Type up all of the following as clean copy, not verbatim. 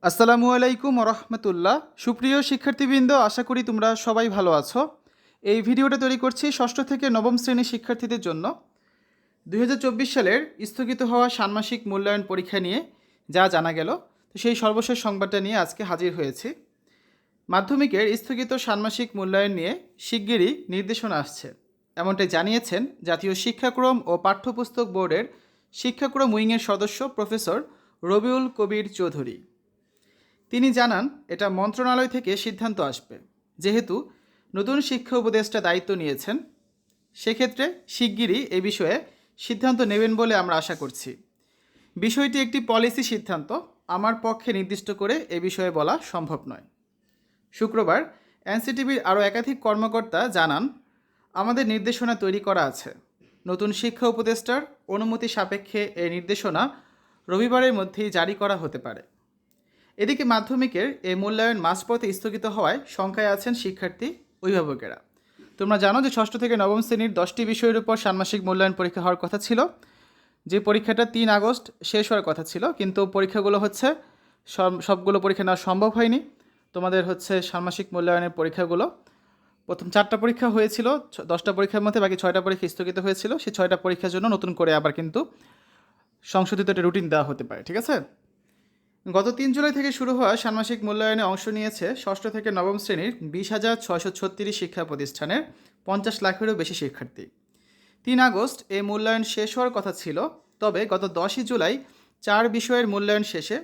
আসসালামু আলাইকুম রহমতুল্লাহ। সুপ্রিয় শিক্ষার্থীবৃন্দ, আশা করি তোমরা সবাই ভালো আছো। এই ভিডিওটা তৈরি করছি ষষ্ঠ থেকে নবম শ্রেণীর শিক্ষার্থীদের জন্য 2024 সালের স্থগিত হওয়া ষান্মাসিক মূল্যায়ন পরীক্ষা নিয়ে যা জানা গেল, তো সেই সর্বশেষ সংবাদটা নিয়ে আজকে হাজির হয়েছি। মাধ্যমিকের স্থগিত ষান্মাসিক মূল্যায়ন নিয়ে শিগগিরই নির্দেশনা আসছে, এমনটাই জানিয়েছেন জাতীয় শিক্ষাক্রম ও পাঠ্যপুস্তক বোর্ডের শিক্ষাক্রম উইংয়ের সদস্য প্রফেসর রবিউল কবির চৌধুরী। তিনি জানান, এটা মন্ত্রণালয় থেকে সিদ্ধান্ত আসবে, যেহেতু নতুন শিক্ষা উপদেষ্টা দায়িত্ব নিয়েছেন, সেক্ষেত্রে শিগগিরই এ বিষয়ে সিদ্ধান্ত নেবেন বলে আমরা আশা করছি। বিষয়টি একটি পলিসি সিদ্ধান্ত, আমার পক্ষে নির্দিষ্ট করে এ বিষয়ে বলা সম্ভব নয়। শুক্রবার এনসিটিবির আরও একাধিক কর্মকর্তা জানান, আমাদের নির্দেশনা তৈরি করা আছে। নতুন শিক্ষা উপদেষ্টার অনুমতি সাপেক্ষে এই নির্দেশনা রবিবারের মধ্যেই জারি করা হতে পারে। এদিকে মাধ্যমিকের এই মূল্যায়ন মাঝপথে স্থগিত হওয়ায় শঙ্কায় আছেন শিক্ষার্থী অভিভাবকেরা। তোমরা জানো যে ষষ্ঠ থেকে নবম শ্রেণীর 10টি বিষয়ের উপর ষান্মাসিক মূল্যায়ন পরীক্ষা হওয়ার কথা ছিল, যে পরীক্ষাটা 3 আগস্ট শেষ হওয়ার কথা ছিল, কিন্তু পরীক্ষাগুলো সবগুলো পরীক্ষা নেওয়া সম্ভব হয়নি। তোমাদের ষান্মাসিক মূল্যায়নের পরীক্ষাগুলো প্রথম 4টা পরীক্ষা হয়েছিল, 10টা পরীক্ষার মধ্যে বাকি 6টা পরীক্ষা স্থগিত হয়েছিল। সেই 6টা পরীক্ষার জন্য নতুন করে আবার কিন্তু সংশোধিত একটা রুটিন দেওয়া হতে পারে, ঠিক আছে। গত 3 জুলাই থেকে শুরু হওয়া ষান্মাসিক মূল্যায়নে অংশ নিয়েছে ষষ্ঠ থেকে নবম শ্রেণীর 20,636 শিক্ষা প্রতিষ্ঠানের 50 লাখেরও বেশি শিক্ষার্থী। 3 আগস্ট এই মূল্যায়ন শেষ হওয়ার কথা ছিল, তবে গত 10ই জুলাই 4 বিষয়ের মূল্যায়ন শেষে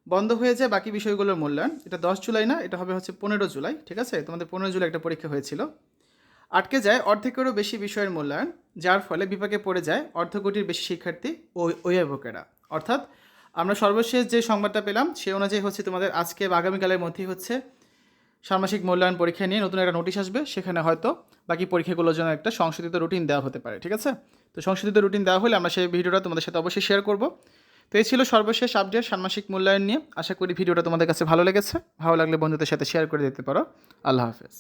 বন্ধ হয়ে যায় বাকি বিষয়গুলোর মূল্যায়ন। এটা 10 জুলাই না, এটা হবে 15 জুলাই, ঠিক আছে। তোমাদের 15 জুলাই একটা পরীক্ষা হয়েছিল। আটকে যায় অর্ধেকেরও বেশি বিষয়ের মূল্যায়ন, যার ফলে বিপাকে পড়ে যায় অর্ধ কোটির বেশি শিক্ষার্থী ও অভিভাবকেরা। অর্থাৎ আমরা সর্বশেষ যে সংবাদটা পেলাম সে অনুযায়ী তোমাদের আজকে বা আগামীকালের মধ্যেই ষান্মাসিক মূল্যায়ন পরীক্ষা নিয়ে নতুন একটা নোটিশ আসবে, সেখানে হয়তো বাকি পরীক্ষাগুলোর জন্য একটা সংশোধিত রুটিন দেওয়া হতে পারে, ঠিক আছে। তো সংশোধিত রুটিন দেওয়া হলে আমরা সেই ভিডিওটা তোমাদের সাথে অবশ্যই শেয়ার করব। তো এই ছিল সর্বশেষ আপডেট ষান্মাসিক মূল্যায়ন নিয়ে। আশা করি ভিডিওটা তোমাদের কাছে ভালো লেগেছে। ভালো লাগলে বন্ধুদের সাথে শেয়ার করে দিতে পারো। আল্লাহ হাফেজ।